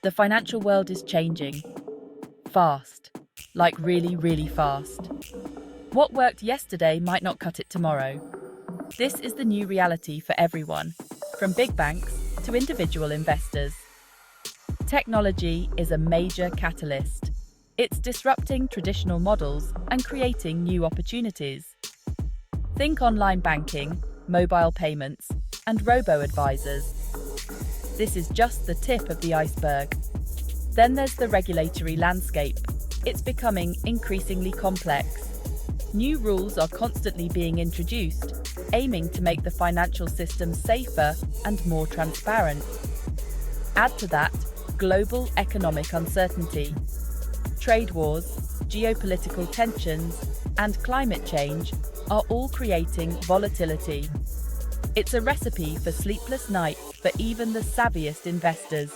The financial world is changing. Fast. Like really, really fast. What worked yesterday might not cut it tomorrow. This is the new reality for everyone, from big banks to individual investors. Technology is a major catalyst. It's disrupting traditional models and creating new opportunities. Think online banking, mobile payments, and robo-advisors. This is just the tip of the iceberg. Then there's the regulatory landscape. It's becoming increasingly complex. New rules are constantly being introduced, aiming to make the financial system safer and more transparent. Add to that global economic uncertainty. Trade wars, geopolitical tensions, and climate change are all creating volatility. It's a recipe for sleepless nights for even the savviest investors.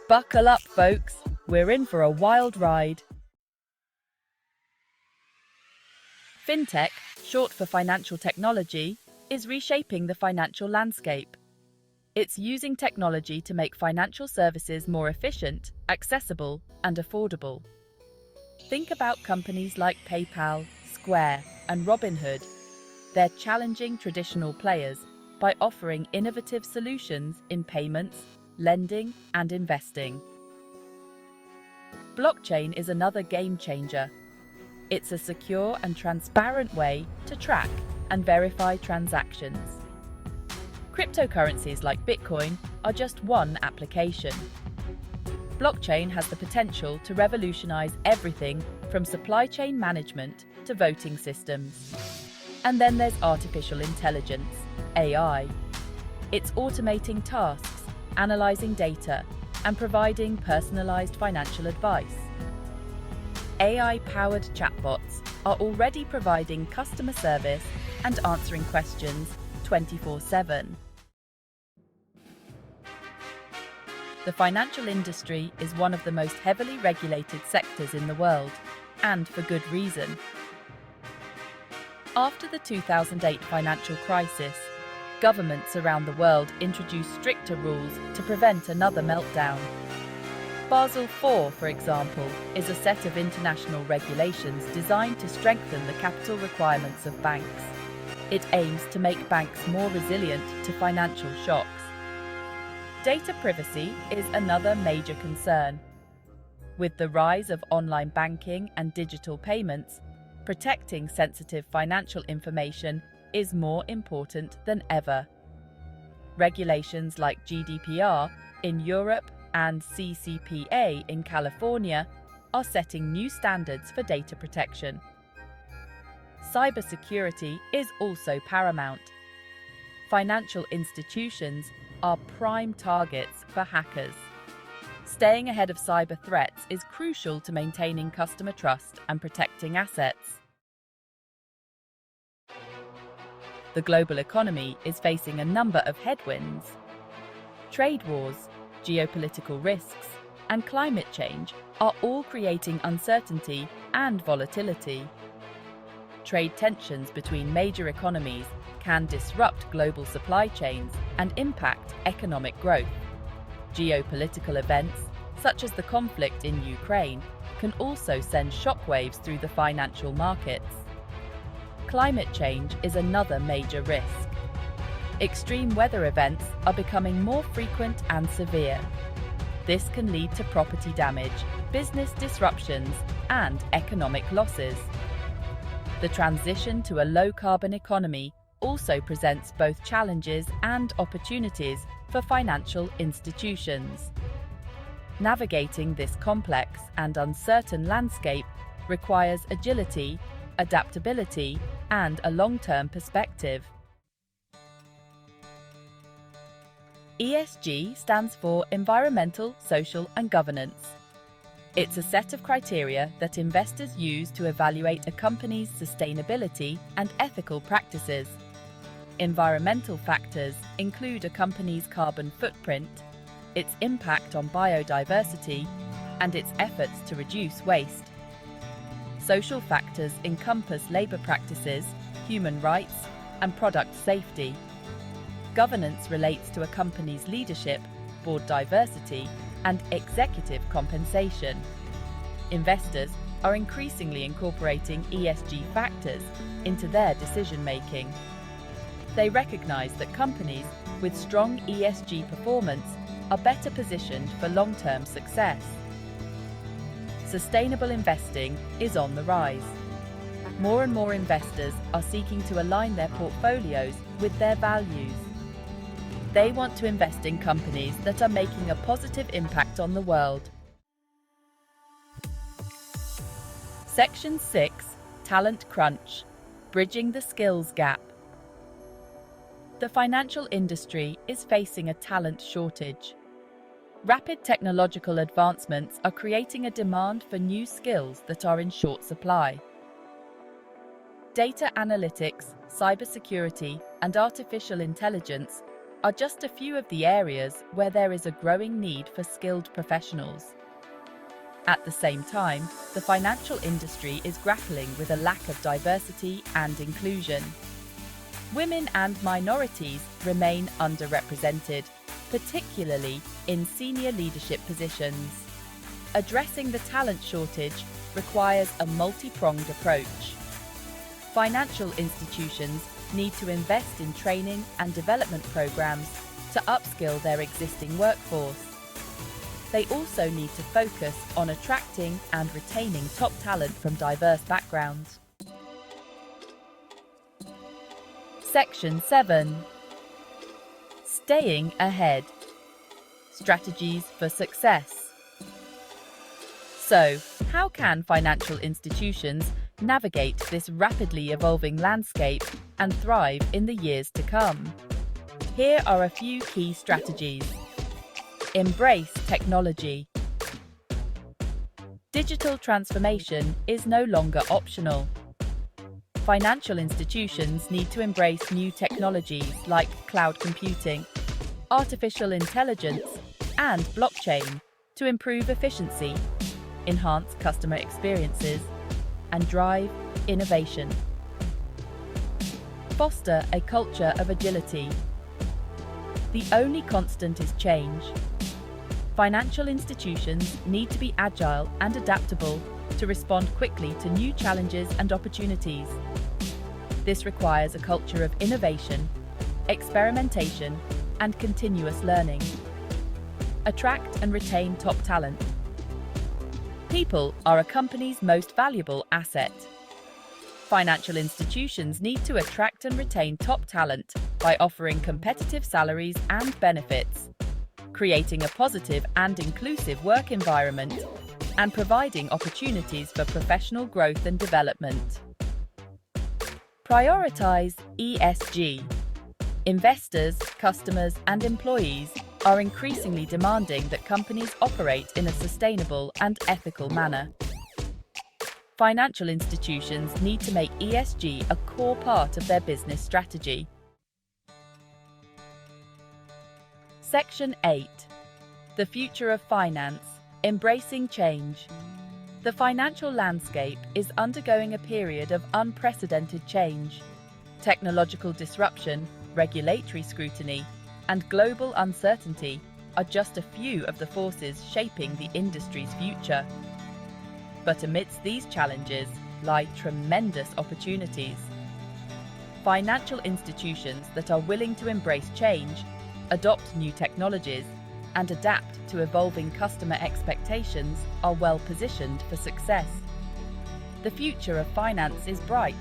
Buckle up, folks. We're in for a wild ride. Fintech, short for financial technology, is reshaping the financial landscape. It's using technology to make financial services more efficient, accessible, and affordable. Think about companies like PayPal, Square, and Robinhood. They're challenging traditional players by offering innovative solutions in payments, lending, and investing. Blockchain is another game changer. It's a secure and transparent way to track and verify transactions. Cryptocurrencies like Bitcoin are just one application. Blockchain has the potential to revolutionize everything from supply chain management to voting systems. And then there's artificial intelligence, AI. It's automating tasks, analyzing data, and providing personalized financial advice. AI-powered chatbots are already providing customer service and answering questions 24/7. The financial industry is one of the most heavily regulated sectors in the world, and for good reason. After the 2008 financial crisis, governments around the world introduced stricter rules to prevent another meltdown. Basel IV, for example, is a set of international regulations designed to strengthen the capital requirements of banks. It aims to make banks more resilient to financial shocks. Data privacy is another major concern. With the rise of online banking and digital payments, protecting sensitive financial information is more important than ever. Regulations like GDPR in Europe and CCPA in California are setting new standards for data protection. Cybersecurity is also paramount. Financial institutions are prime targets for hackers. Staying ahead of cyber threats is crucial to maintaining customer trust and protecting assets. The global economy is facing a number of headwinds. Trade wars, geopolitical risks, and climate change are all creating uncertainty and volatility. Trade tensions between major economies can disrupt global supply chains and impact economic growth. Geopolitical events, such as the conflict in Ukraine, can also send shockwaves through the financial markets. Climate change is another major risk. Extreme weather events are becoming more frequent and severe. This can lead to property damage, business disruptions, and economic losses. The transition to a low-carbon economy also presents both challenges and opportunities for financial institutions. Navigating this complex and uncertain landscape requires agility, adaptability, and a long-term perspective. ESG stands for Environmental, Social, and Governance. It's a set of criteria that investors use to evaluate a company's sustainability and ethical practices. Environmental factors include a company's carbon footprint, its impact on biodiversity, and its efforts to reduce waste. Social factors encompass labor practices, human rights, and product safety. Governance relates to a company's leadership, board diversity, and executive compensation. Investors are increasingly incorporating ESG factors into their decision-making. They recognize that companies with strong ESG performance are better positioned for long-term success. Sustainable investing is on the rise. More and more investors are seeking to align their portfolios with their values. They want to invest in companies that are making a positive impact on the world. Section 6. Talent Crunch: Bridging the Skills Gap. The financial industry is facing a talent shortage. Rapid technological advancements are creating a demand for new skills that are in short supply. Data analytics, cybersecurity, and artificial intelligence are just a few of the areas where there is a growing need for skilled professionals. At the same time, the financial industry is grappling with a lack of diversity and inclusion. Women and minorities remain underrepresented, particularly in senior leadership positions. Addressing the talent shortage requires a multi-pronged approach. Financial institutions need to invest in training and development programs to upskill their existing workforce. They also need to focus on attracting and retaining top talent from diverse backgrounds. Section 7. Staying ahead: Strategies for Success. So, how can financial institutions navigate this rapidly evolving landscape and thrive in the years to come? Here are a few key strategies. Embrace technology. Digital transformation is no longer optional. Financial institutions need to embrace new technologies like cloud computing, artificial intelligence, and blockchain to improve efficiency, enhance customer experiences, and drive innovation. Foster a culture of agility. The only constant is change. Financial institutions need to be agile and adaptable to respond quickly to new challenges and opportunities. This requires a culture of innovation, experimentation, and continuous learning. Attract and retain top talent. People are a company's most valuable asset. Financial institutions need to attract and retain top talent by offering competitive salaries and benefits, creating a positive and inclusive work environment, and providing opportunities for professional growth and development. Prioritize ESG. Investors, customers, and employees are increasingly demanding that companies operate in a sustainable and ethical manner. Financial institutions need to make ESG a core part of their business strategy. Section 8. The Future of Finance: Embracing Change. The financial landscape is undergoing a period of unprecedented change. Technological disruption, regulatory scrutiny, and global uncertainty are just a few of the forces shaping the industry's future. But amidst these challenges lie tremendous opportunities. Financial institutions that are willing to embrace change, adopt new technologies, and adapt to evolving customer expectations are well positioned for success. The future of finance is bright,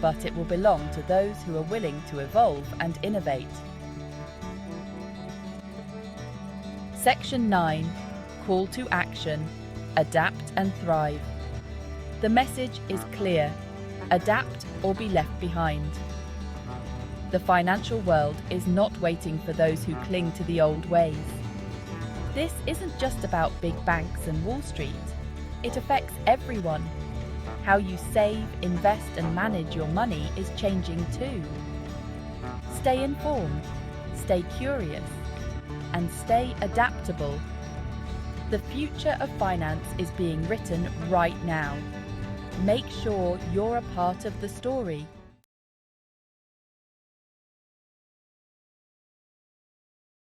but it will belong to those who are willing to evolve and innovate. Section 9. Call to Action: Adapt and Thrive. The message is clear: adapt or be left behind. The financial world is not waiting for those who cling to the old ways. This isn't just about big banks and Wall Street. It affects everyone. How you save, invest, and manage your money is changing too. Stay informed, stay curious, and stay adaptable. The future of finance is being written right now. Make sure you're a part of the story.